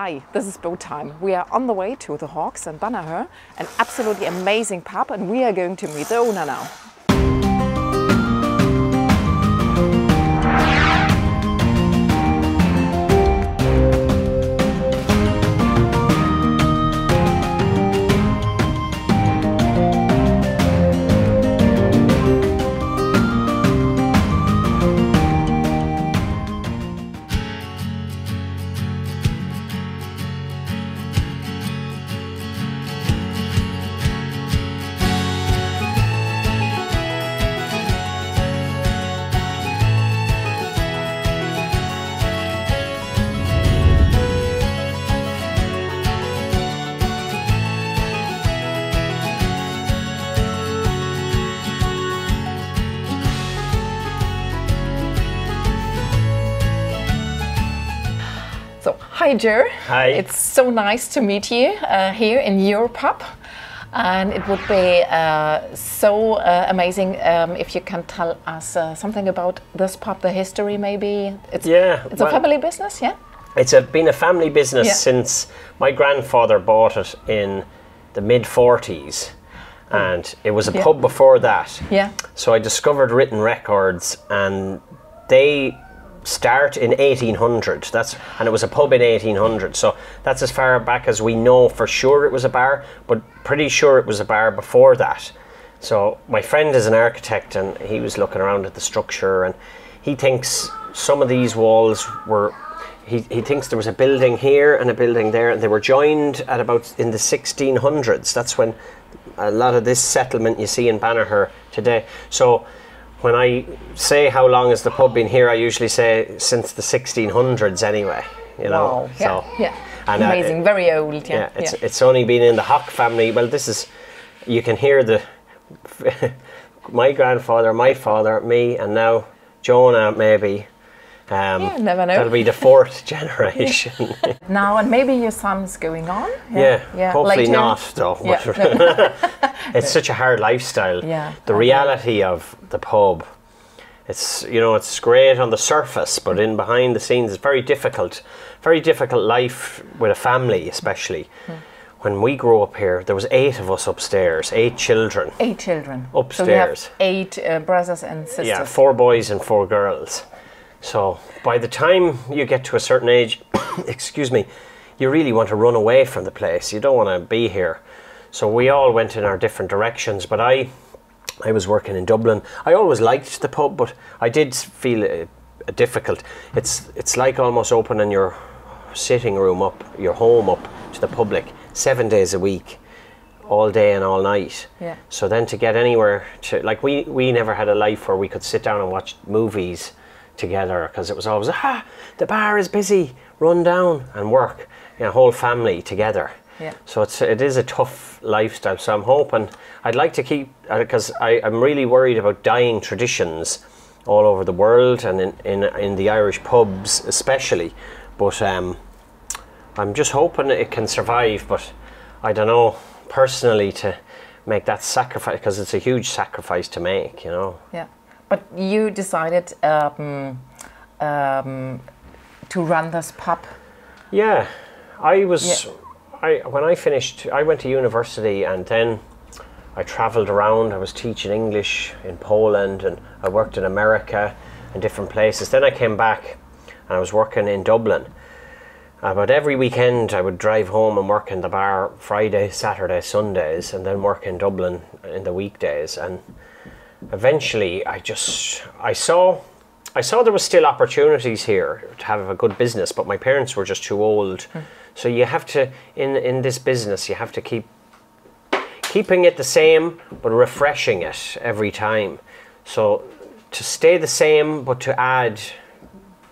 Hi, this is boat time. We are on the way to the Houghs in Banagher, an absolutely amazing pub, and we are going to meet the owner now. Hi Joe. Hi. It's so nice to meet you here in your pub, and it would be so amazing if you can tell us something about this pub, the history maybe. It's a family business, yeah? It's been a family business since my grandfather bought it in the mid-40s, and it was a pub before that. Yeah. So I discovered written records, and they start in 1800. And it was a pub in 1800, so that's as far back as we know for sure it was a bar, but pretty sure it was a bar before that. So my friend is an architect, and he was looking around at the structure, and he thinks some of these walls were, he thinks there was a building here and a building there, and they were joined at about in the 1600s. That's when a lot of this settlement you see in Banagher today. So when I say how long has the pub been here, I usually say since the 1600s anyway, you know. Wow. Yeah, so, yeah. And, amazing, very old. Yeah, it's only been in the Hough family. Well, this is, you can hear the, my grandfather, my father, me, and now Jonah maybe. Never know. That'll be the fourth generation. Now, and maybe your son's going on. Yeah, hopefully later. not though. It's such a hard lifestyle. Yeah. The reality of the pub, it's, you know, it's great on the surface, but in behind the scenes it's very difficult life with a family, especially. When we grew up here, there was 8 of us upstairs, 8 children. 8 children. Upstairs. So you have 8 brothers and sisters. Yeah, 4 boys and 4 girls. So by the time you get to a certain age, excuse me, you really want to run away from the place. You don't want to be here. So we all went in our different directions, but I was working in Dublin. I always liked the pub, but I did feel it difficult. It's like almost opening your sitting room up, your home up to the public 7 days a week, all day and all night. Yeah. So then to get anywhere to, like, we never had a life where we could sit down and watch movies together, because it was always, the bar is busy, run down and work, you know, whole family together. Yeah. So it is a tough lifestyle. So I'm hoping, I'd like to keep, because I'm really worried about dying traditions all over the world, and in the Irish pubs especially. But I'm just hoping it can survive. But I don't know, personally, to make that sacrifice, because it's a huge sacrifice to make, you know. Yeah. But you decided to run this pub. Yeah, when I finished, I went to university, and then I travelled around. I was teaching English in Poland, and I worked in America and different places. Then I came back and I was working in Dublin. About every weekend I would drive home and work in the bar Friday, Saturday, Sundays, and then work in Dublin in the weekdays. And eventually I saw there was still opportunities here to have a good business, but my parents were just too old. So you have to, in this business, you have to keeping it the same, but refreshing it every time. So to stay the same, but to add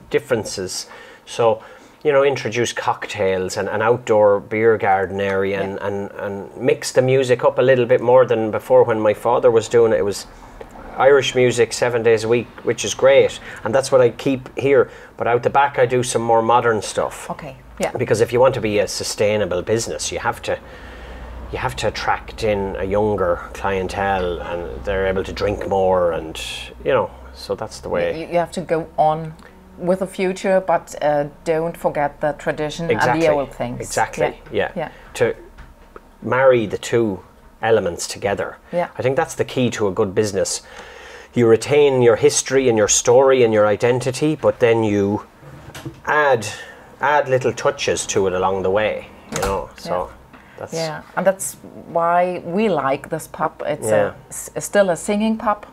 differences. So, you know, introduce cocktails and an outdoor beer garden area, and mix the music up a little bit more than before when my father was doing it. It was Irish music 7 days a week, which is great, and that's what I keep here. But out the back I do some more modern stuff. Okay, yeah. Because if you want to be a sustainable business, you have to attract in a younger clientele, and they're able to drink more, and you know, so that's the way. You have to go on with the future, but don't forget the tradition and the old things. Exactly. Yeah. To marry the two elements together. Yeah. I think that's the key to a good business. You retain your history and your story and your identity, but then you add little touches to it along the way, you know. So that's and that's why we like this pub. It's still a singing pub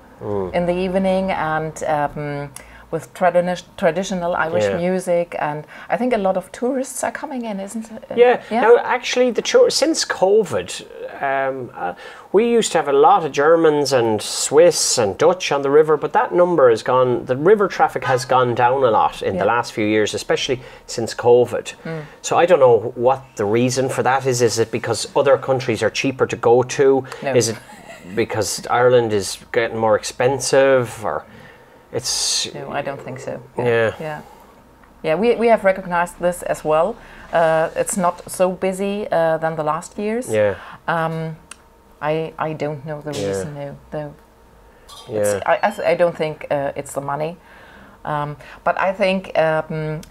in the evening, and with traditional Irish music, and I think a lot of tourists are coming in, isn't it? Now, actually, since COVID, we used to have a lot of Germans and Swiss and Dutch on the river, but that number has gone. The river traffic has gone down a lot in the last few years, especially since COVID. So I don't know what the reason for that is. Is it because other countries are cheaper to go to? No. Is it because Ireland is getting more expensive, or? No, I don't think so. Yeah. We have recognized this as well. It's not so busy than the last years. Yeah. I don't know the reason. No, though. Yeah. I don't think it's the money. But I think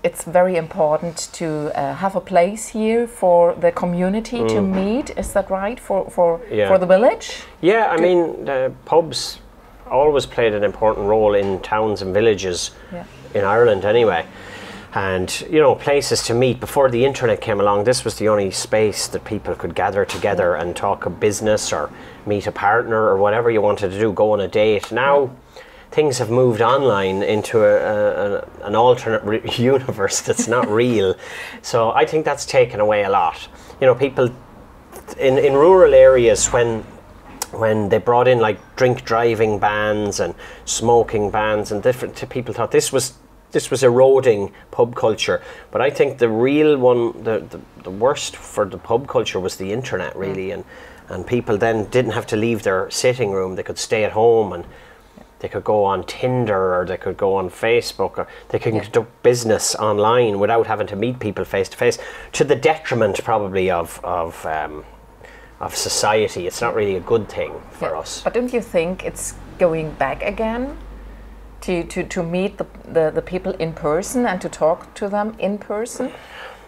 it's very important to have a place here for the community to meet. Is that right? For the village? Yeah, I mean, pubs always played an important role in towns and villages in Ireland anyway. And, you know, places to meet. Before the internet came along, this was the only space that people could gather together and talk a business or meet a partner or whatever you wanted to do, go on a date. Now, things have moved online into an alternate universe that's not real. So I think that's taken away a lot. You know, people in rural areas, when they brought in like drink driving bans and smoking bans and people thought this was eroding pub culture. But I think the real one, the worst for the pub culture was the internet, really, and people then didn't have to leave their sitting room. They could stay at home and they could go on Tinder, or they could go on Facebook, or they could conduct business online without having to meet people face to face, to the detriment probably of society. It's not really a good thing for us. But don't you think it's going back again to meet the people in person and to talk to them in person?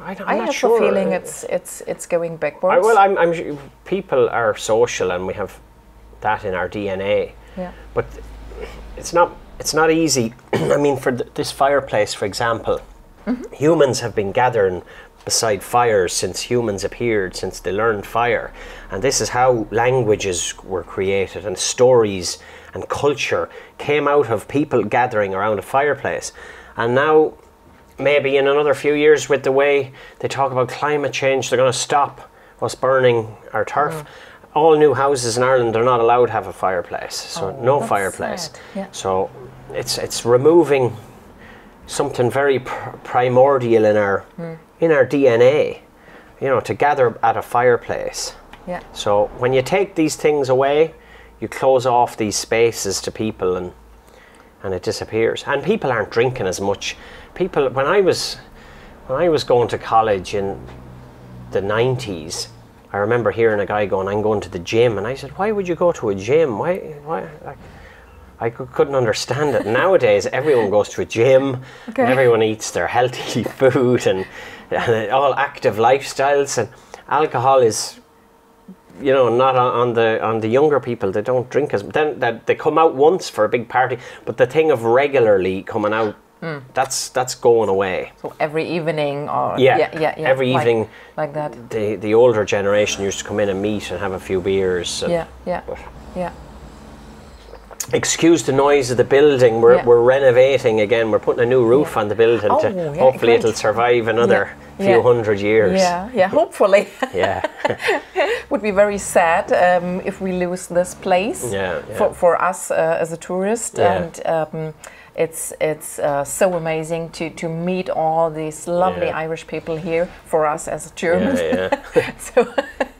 I have the feeling it's going backwards. I'm sure people are social and we have that in our DNA. Yeah. But it's not easy. I mean, for this fireplace, for example, humans have been gathering beside fires since humans appeared, since they learned fire. And this is how languages were created, and stories and culture came out of people gathering around a fireplace. And now, maybe in another few years, with the way they talk about climate change, they're going to stop us burning our turf. All new houses in Ireland are not allowed to have a fireplace, so no fireplace. So it's removing something very primordial in our DNA, you know, to gather at a fireplace. Yeah. So when you take these things away, you close off these spaces to people, and it disappears. And people aren't drinking as much. People, when I was going to college in the 90s, I remember hearing a guy going, "I'm going to the gym," and I said, "Why would you go to a gym? Why?" I couldn't understand it. Nowadays, everyone goes to a gym, and everyone eats their healthy food, and all active lifestyles. And alcohol is, you know, not on the younger people. They don't drink as then that they come out once for a big party, but the thing of regularly coming out, that's going away. So every evening, or every evening, like that. The older generation used to come in and meet and have a few beers. And, excuse the noise of the building. We're renovating again. We're putting a new roof on the building to hopefully it'll survive another few hundred years. Hopefully. Yeah. Would be very sad if we lose this place for us as a tourist. And it's so amazing to meet all these lovely Irish people here for us as a German. So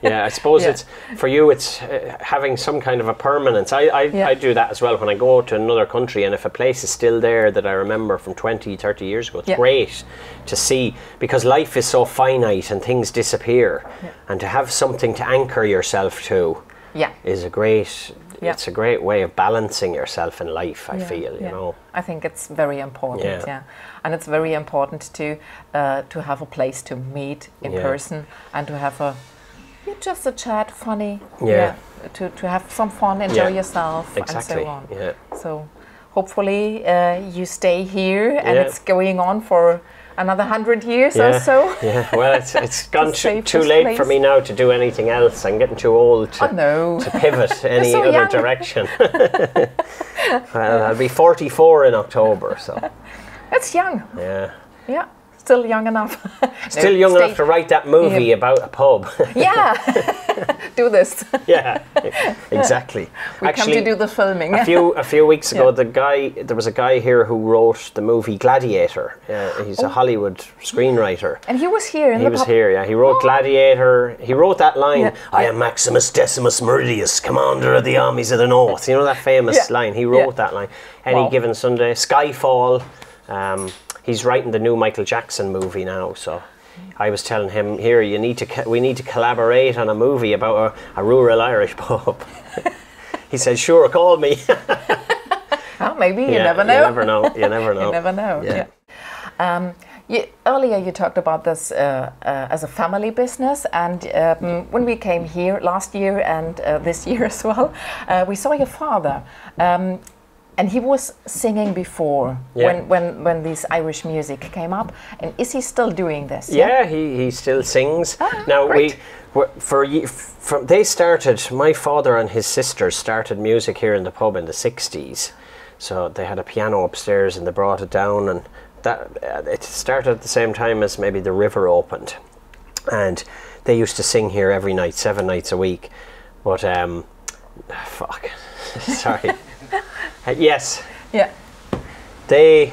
I suppose it's for you. It's having some kind of a permanence. I do that as well when I go to another country, and if a place is still there that I remember from 20, 30 years ago, it's great to see, because life is so finite and things disappear, and to have something to anchor yourself to is a great it's a great way of balancing yourself in life, I feel, you know. I think it's very important, and it's very important to have a place to meet in person and to have just a chat, funny, to have some fun, enjoy yourself, and so on. So hopefully you stay here, and it's going on for another 100 years or so. Well, it's gone too late for me now to do anything else. I'm getting too old to pivot any so other direction. Well, I'll be 44 in October, so. That's young. Yeah. Still young enough. Still young enough to write that movie about a pub. Do this. Exactly. We actually come to do the filming. A few weeks ago, there was a guy here who wrote the movie Gladiator. He's a Hollywood screenwriter. And he was here in the pub. He was here, He wrote Gladiator. He wrote that line, I am Maximus Decimus Meridius, commander of the armies of the north. You know that famous line? He wrote that line. Any given Sunday. Skyfall. He's writing the new Michael Jackson movie now, so I was telling him, here, we need to collaborate on a movie about a rural Irish pub. He said, sure, call me. Well, maybe, you never know. You never know. You never know. You never know. Earlier you talked about this as a family business, and when we came here last year and this year as well, we saw your father. And he was singing before when this Irish music came up. And is he still doing this? Yeah, he still sings. Now great. they started. My father and his sisters started music here in the pub in the '60s. So they had a piano upstairs and they brought it down, and that it started at the same time as maybe the river opened, and they used to sing here every night, 7 nights a week. But fuck, sorry. Yes. Yeah. They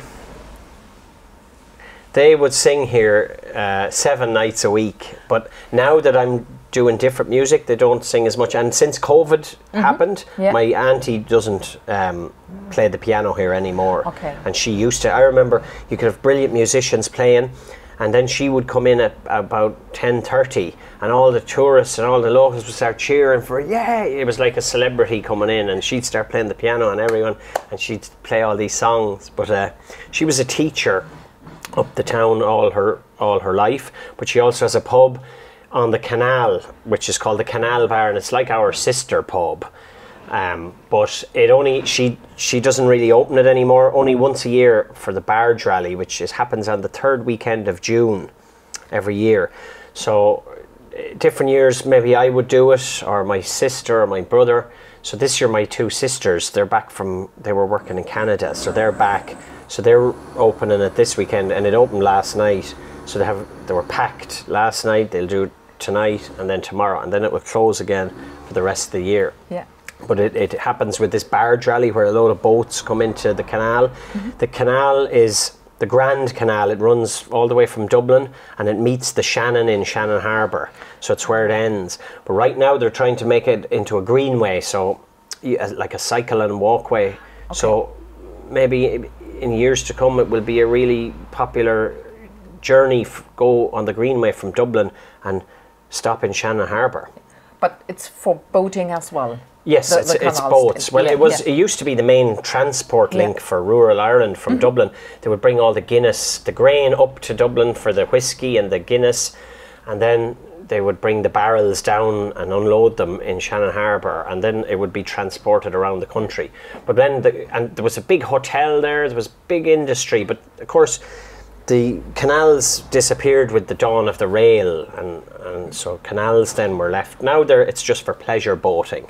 would sing here 7 nights a week, but now that I'm doing different music, they don't sing as much. And since COVID happened, my auntie doesn't play the piano here anymore. Okay. And she used to. I remember you could have brilliant musicians playing, and then she would come in at about 10:30, and all the tourists and all the locals would start cheering for, it was like a celebrity coming in, and she'd start playing the piano and everyone, and she'd play all these songs. But she was a teacher up the town all her life, but she also has a pub on the canal, which is called the Canal Bar, and it's like our sister pub. But she doesn't really open it anymore, only once a year for the barge rally, which happens on the 3rd weekend of June every year. So different years maybe I would do it, or my sister or my brother. So this year my 2 sisters, they were working in Canada, so they're back. So they're opening it this weekend, and it opened last night. So they were packed last night, they'll do it tonight and then tomorrow, and then it will close again for the rest of the year. Yeah. But it happens with this barge rally where a load of boats come into the canal. The canal is the Grand Canal. It runs all the way from Dublin, and it meets the Shannon in Shannon Harbour. So it's where it ends. But right now they're trying to make it into a greenway, so like a cycle and walkway. Okay. So maybe in years to come it will be a really popular journey, go on the greenway from Dublin and stop in Shannon Harbour. But it's for boating as well? Yes, it's boats. Well, it used to be the main transport link for rural Ireland from Dublin. They would bring all the Guinness, the grain up to Dublin for the whiskey and the Guinness, and then they would bring the barrels down and unload them in Shannon Harbour, and then it would be transported around the country. But then, there was a big hotel there was big industry, but of course the canals disappeared with the dawn of the rail, and so canals then were left. Now it's just for pleasure boating.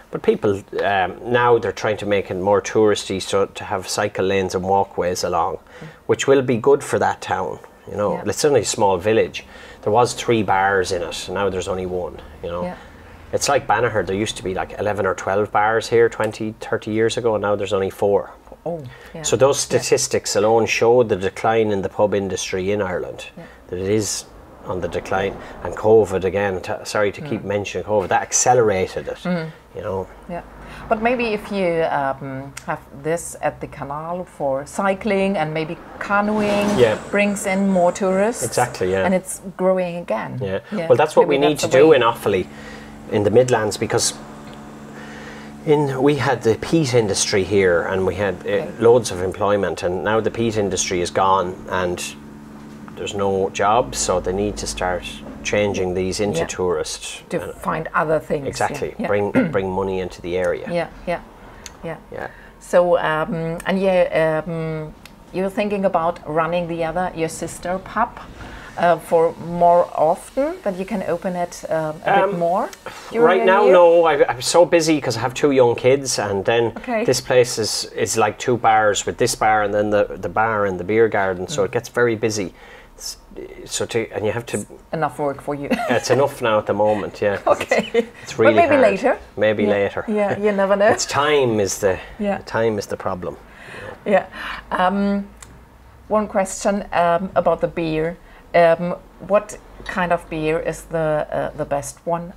But people, now they're trying to make it more touristy, so to have cycle lanes and walkways along, which will be good for that town, you know. It's only a small village. There was 3 bars in it, and now there's only 1, you know. It's like Banagher. There used to be like 11 or 12 bars here 20, 30 years ago, and now there's only 4. So those statistics alone show the decline in the pub industry in Ireland, that it is on the decline. And COVID again, sorry to keep mentioning COVID, that accelerated it, you know. But maybe if you have this at the canal for cycling and maybe canoeing, brings in more tourists. Exactly, and it's growing again. Well, that's what we need to do in Offaly, in the Midlands, because We had the peat industry here, and we had loads of employment, and now the peat industry is gone, and there's no jobs, so they need to start changing these into tourists to find other things. Exactly, bring money into the area. Yeah. So you're thinking about running your sister pub for more often, that you can open it a bit more? Right now, no. I'm so busy because I have 2 young kids, and then this place is like 2 bars with this bar and then the bar and the beer garden, so it gets very busy. And you have to... It's enough work for you. It's enough now at the moment, yeah. It's really maybe hard. Later. Maybe later. Yeah, you never know. It's time is the problem. One question about the beer. What kind of beer is the best one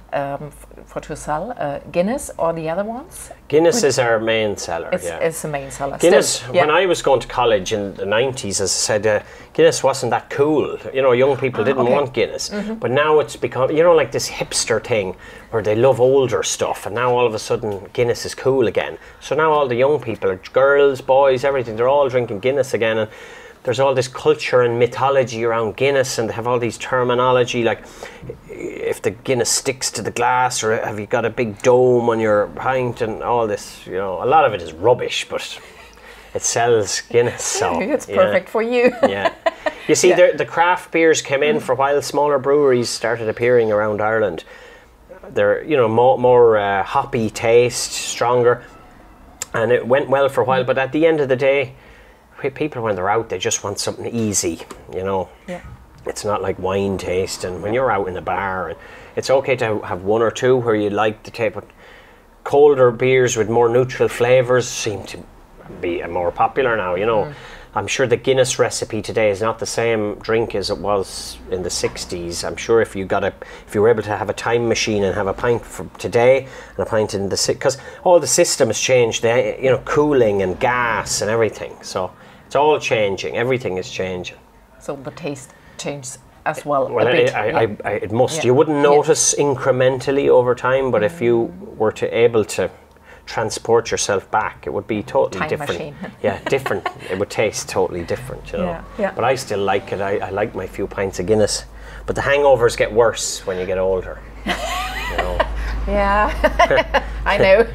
for to sell? Guinness or the other ones? Guinness is our main seller. It's the main seller. Guinness. When I was going to college in the 90s, as I said, Guinness wasn't that cool. You know, young people didn't want Guinness, but now it's become, you know, like this hipster thing where they love older stuff, and now all of a sudden Guinness is cool again. So now all the young people, girls, boys, everything, they're all drinking Guinness again, and there's all this culture and mythology around Guinness, and they have all these terminology like if the Guinness sticks to the glass, or have you got a big dome on your pint, and all this, you know, a lot of it is rubbish, but it sells Guinness, so it's perfect for you. You see, the craft beers came in for a while. Smaller breweries started appearing around Ireland. They're, you know, more hoppy taste, stronger, and it went well for a while, but at the end of the day, people, when they're out, they just want something easy, you know. It's not like wine taste, and when you're out in a bar, it's okay to have 1 or 2 where you like the taste, but colder beers with more neutral flavours seem to be more popular now, you know. I'm sure the Guinness recipe today is not the same drink as it was in the 60s. I'm sure if you were able to have a time machine and have a pint for today and a pint in the, because all the system has changed, you know, cooling and gas and everything. So it's all changing. Everything is changing. So the taste changes as well. Well, it must. You wouldn't notice incrementally over time, but if you were able to transport yourself back, it would be totally different. Different. It would taste totally different, you know. But I still like it. I like my few pints of Guinness. But the hangovers get worse when you get older. You know. I know.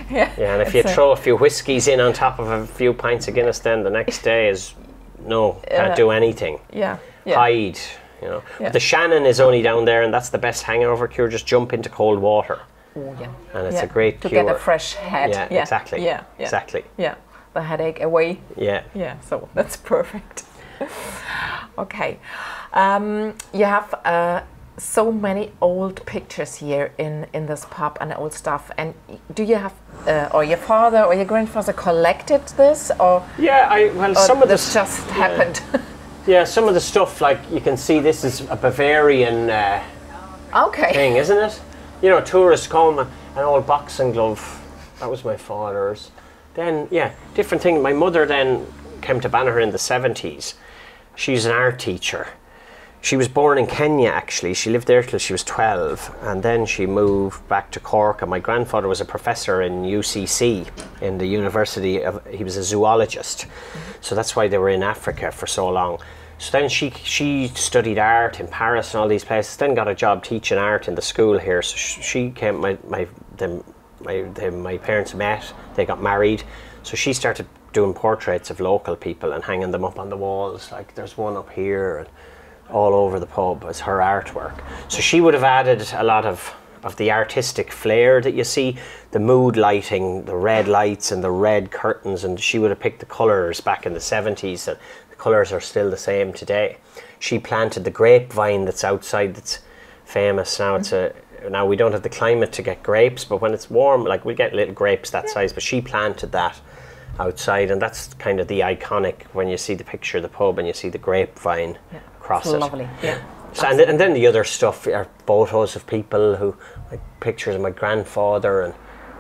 And if you throw a few whiskies in on top of a few pints of Guinness, then the next day is can't do anything. Hide, you know. But the Shannon is only down there, and that's the best hangover cure. Just jump into cold water. And it's a great cure. To get a fresh head. Exactly. Exactly. The headache away. So that's perfect. Okay. You have so many old pictures here in this pub and old stuff. And do you have, or your father or your grandfather collected this, or? Some of this just happened. Some of the stuff, like you can see, this is a Bavarian thing, isn't it? You know, tourists come, an old boxing glove, that was my father's. Then, different thing. My mother then came to Banagher in the 70s. She's an art teacher. She was born in Kenya, actually. She lived there till she was 12, and then she moved back to Cork, and my grandfather was a professor in UCC, in the university. He was a zoologist, so that's why they were in Africa for so long. So then she studied art in Paris and all these places, then got a job teaching art in the school here. So she came, my parents met, they got married, so she started doing portraits of local people and hanging them up on the walls. Like there's one up here and all over the pub as her artwork. So she would have added a lot of the artistic flair that you see, the mood lighting, the red lights and the red curtains, and she would have picked the colours back in the 70s, and the colours are still the same today. She planted the grapevine that's outside, that's famous now. Now we don't have the climate to get grapes, but when it's warm, like we get little grapes that size, but she planted that outside, and that's kind of the iconic when you see the picture of the pub and you see the grapevine across it. Lovely, So, and then the other stuff are photos of people who, like pictures of my grandfather and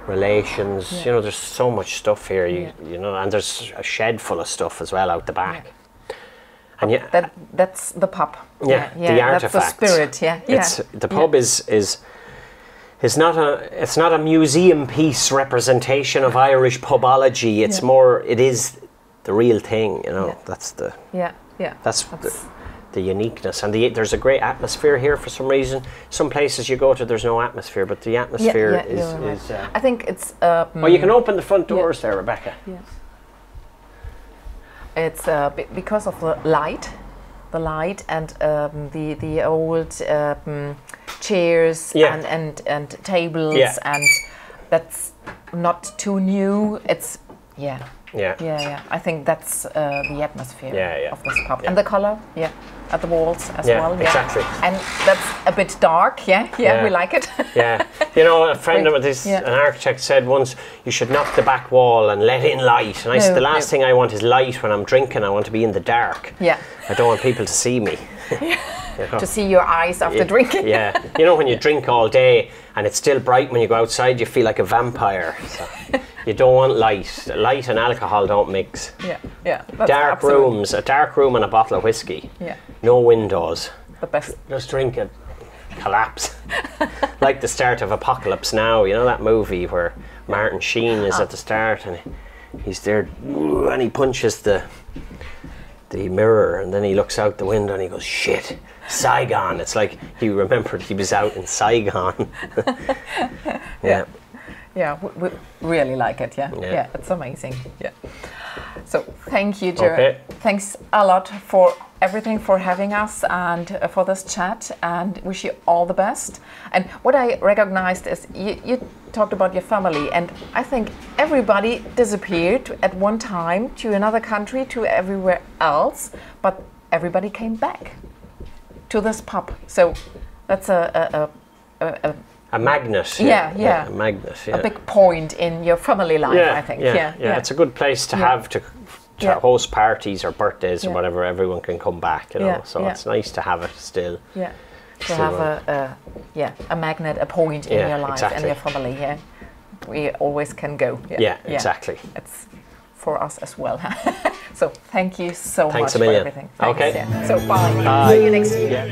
relations. You know, there's so much stuff here. You know, and there's a shed full of stuff as well out the back. And that's the pub. The artifact. That's the spirit. The pub is it's not a museum piece representation of Irish pubology. It's more, it is the real thing, you know. That's the that's the uniqueness, and there's a great atmosphere here for some reason. Some places you go to, there's no atmosphere, but the atmosphere is I think it's well, you can open the front doors there, Rebecca. Yes. It's because of the light and the old chairs and tables, and that's not too new. It's I think that's the atmosphere of this pub, and the color, at the walls as well. Exactly. And that's a bit dark. We like it. You know, a friend of this, an architect, said once, you should knock the back wall and let in light. And I said, the last thing I want is light when I'm drinking. I want to be in the dark. I don't want people to see me. You know? To see your eyes after drinking. You know, when you drink all day and it's still bright, when you go outside, you feel like a vampire. So you don't want light. Light and alcohol don't mix. Dark rooms, a dark room and a bottle of whiskey. No windows. The best. Just drink it. Collapse. Like the start of Apocalypse Now. You know that movie where Martin Sheen is at the start and he's there and he punches the mirror, and then he looks out the window and he goes, shit, Saigon. It's like he remembered he was out in Saigon. We really like it. It's amazing. So thank you, Gerald. Thanks a lot for everything, for having us and for this chat, and wish you all the best. And what I recognized is you talked about your family, and I think everybody disappeared at one time to another country, to everywhere else, but everybody came back to this pub. So that's a magnet. A magnet. A big point in your family life, I think. It's a good place to have to host parties or birthdays or whatever. Everyone can come back, you know. So it's nice to have it still. To have a magnet, a point in your life and your family. We always can go. Exactly. It's for us as well. So thank you so much a million. for everything. Thanks, Okay. So bye. See you next year.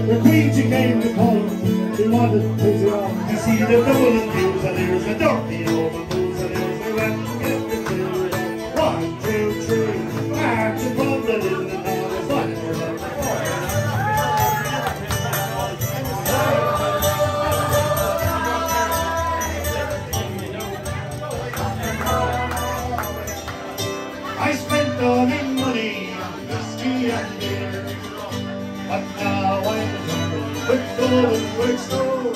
The Queen, she came to call him. She wanted to put it on. You see the double and views, and there's the dirty over booze, and there's the red and get the two. 1, 2, 3, marching from the little town. It's like I spent all my money on whiskey and beer, but now I'm with golden quick store.